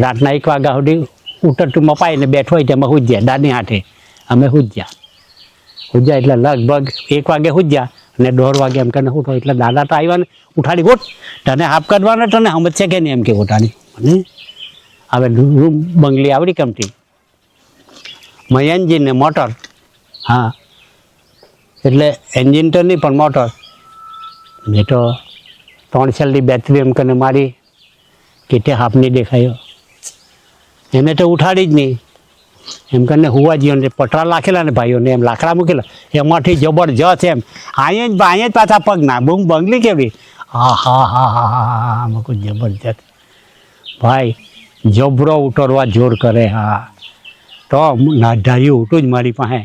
રાતના 1 વાગ્યા સુધી ઉતરતું મપાઈને બેઠો હોય તેમાં હુજ્યા, દાદી હાથે અમે હુજ્યા એટલે લગભગ 1 વાગે હુજ્યા અને 1:30 વાગે એમ કરીને ઉઠો. એટલે દાદા તો આવ્યા ને ઉઠાડી, ગોટ તને હાફ કરવાનો, તને સમજ છે કે નહીં એમ કે ઉઠાડી. મને હવે રૂમ બંગલી આવડી કમતી, એન્જિન ને મોટર. હા એટલે એન્જિન તો નહીં પણ મોટર. મેં તો 3 સેલની બેટરી એમ કરીને મારી, કે હાફ નહીં દેખાયો. એને તો ઉઠાડી જ નહીં એમ કરીને હુવા જીઓ ને પટરા લાખેલા ને ભાઈઓને એમ લાકડા મૂકેલા, એમાંથી જબરજસ્ત એમ અહીંયા જ પાછા પગ ના બહુ બંગલી કેવી. હા મૂકું જબરજસ્ત ભાઈ, જબરો ઉતરવા જોર કરે. હા તો ધાર્યું ઉઠું જ મારી પાસે,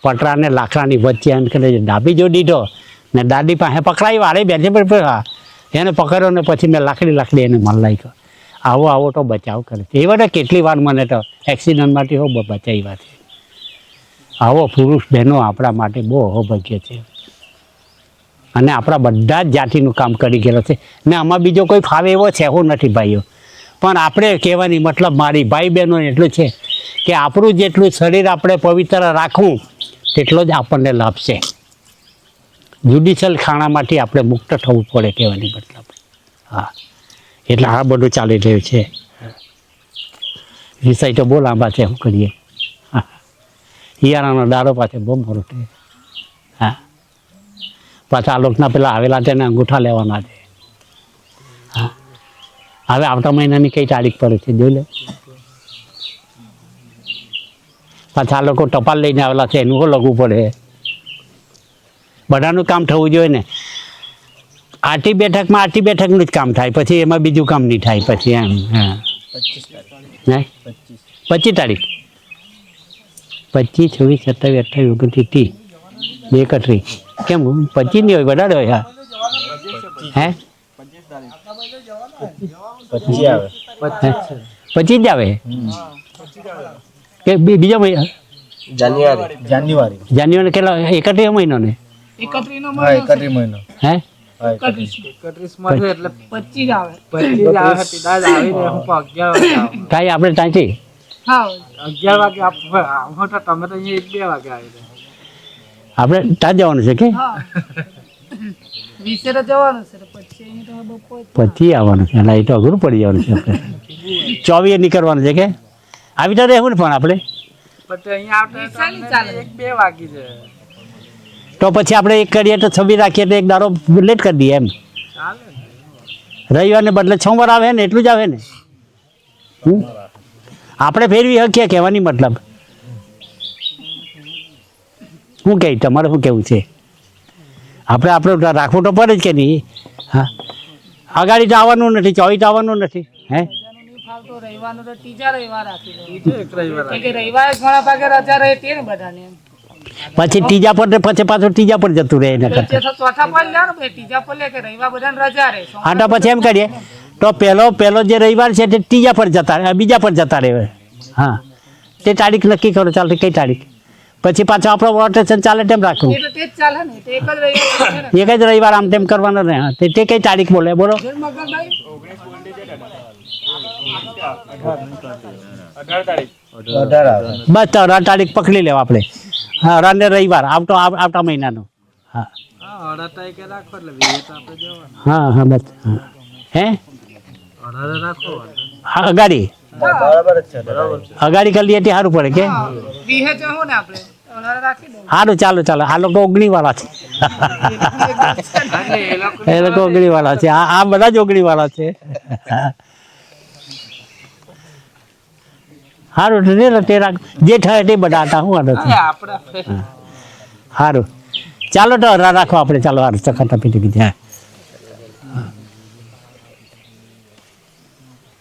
પટરાને લાકડાની વચ્ચે એમ કરે ડાબી જો દીધો ને દાદી પાસે પકડાવી, વાળે બેઠે. હા એને પકડ્યો ને પછી મેં લાકડી એને મલાઈ ગયો. આવો તો બચાવ કરે છે. એવા તો કેટલી વાર મને તો એક્સિડન્ટમાંથી હો બચાવ્યા છે. આવો પુરુષ બહેનો આપણા માટે બહુ અભાગ્ય છે, અને આપણા બધા જ જાતિનું કામ કરી ગયેલો છે. ને આમાં બીજો કોઈ ફાવે એવો છે એવું નથી ભાઈઓ. પણ આપણે કહેવાની મતલબ મારી ભાઈ બહેનો એટલું છે કે આપણું જેટલું શરીર આપણે પવિત્ર રાખવું તેટલો જ આપણને લાભ છે. જ્યુડિશિયલ ખાણામાંથી આપણે મુક્ત થવું પડે કહેવાની મતલબ. હા, એટલે આ બધું ચાલી રહ્યું છે. વિષય તો બહુ લાંબા છે, શું કરીએ. હા, હિયારાનો દાડો પાસે બહુ મોટો છે. હા, પાછા આ લોકોના પેલા આવેલા તેને અંગૂઠા લેવાના છે. હા, હવે આવતા મહિનાની કઈ તારીખ પડે છે જોઈ લે. પાછા આ લોકો ટપાલ લઈને આવેલા છે, એનું લખવું પડે. બધાનું કામ થવું જોઈએ ને. આટી બેઠકમાં આટી બેઠકનું જ કામ થાય, પછી એમાં બીજું કામ નહીં થાય પછી એમ. હા, 25 તારીખ 25, 26, 27, 28, 29, 30, 31. કેમ 25 નહીં હોય, વધારે હોય? હા, હે 25 જ આવે કે બીજો મહિનો? જાન્યુઆરી કેટલા? 31 મહિનો ને?
31 મહિનો.
હે
31 મળે એટલે 25 આવે. 25 આવે સીધા જ આવીને હું 11 વાગે આવું.
કાંઈ આપણે ત્યાંથી?
હા, 11 વાગે આવો તો તમે તો અહીંયા 2 વાગે આવી જાય.
આપણે ત્યાં જવાનું છે કે
વિશે તો જવાનું છે, પછી અહીંયા તો બપોર
પછી આવવાનું છે. એટલે એ તો અઘરું પડી જવાનું છે. આપણે 24 નીકળવાનું છે કે આવી તો રહેવું ને. પણ આપણે
પછી અહીંયા આવતા 1-2 વાગી જાય.
તો પછી આપણે એક કરીએ તો 26 રાખીએ તો એક દારો લેટ કરી દઈએ એમ.
ચાલે
રવિવારને બદલે સોમવાર આવે ને, એટલું જ આવે ને. આપણે ફેરવી શકીએ કહેવાની મતલબ. શું કહે તમારે શું કહેવું છે? આપણે આપણું રાખવું તો પડે જ કે નહીં? હા, અગાડી તો આવવાનું નથી, 24 આવવાનું નથી. હે
રવિવારનું તો ત્રીજા રવિવાર રાખી દો. કે રવિવારે ઘણા ભાગે રજા રહે તે ને બધાને એમ.
પછી ત્રીજા પર પછી પાછું ત્રીજા પર જતું રહે એના કરતા.
ચોથા પર લે ને ત્રીજા પર લે કે રવિવાર બધાને રજા રહે.
હા, તો પછી એમ કરીએ તો પહેલો જે રવિવાર છે તે ત્રીજા પર જતા રહે, બીજા પર જતા રહે. હા, તે તારીખ નક્કી કરો. ચાલશે કઈ તારીખ? પછી પાછું આપણો રોટેશન ચાલે તેમ રાખવું.
તે જ ચાલે ને, તે એક જ રવિવાર છે ને.
એક જ રવિવાર આમ તેમ કરવાનો ને. હા, તે કઈ તારીખ બોલે બોલો?
મગનભાઈ
18 બસ તો 18 તારીખ પકડી લેવા આપણે. હા, 18 રવિવાર આવતા મહિનાનો. હા,
18 તારીખે રાખો એટલે 20 તો આપણે જવાનું.
હા હા બસ. હા, હે
18 રાખો.
હા, અગાડી
બરાબર જ છે, બરાબર છે.
અગાડી કરી લઈએ તે સારું પડે કે?
20 જવું ને આપણે 18 રાખી દો.
સારું, ચાલો. આ લોકો 19 વાળા છે. એ લોકો 19 વાળા છે. આ બધા જ 19 વાળા છે. સારું, તે રાખ જે થાય તે બધા હતા. શું વાંધો છે? સારું, ચાલો તો રાખો આપણે. ચાલો, સારું, ચખાતા પીટી કીધી. હા.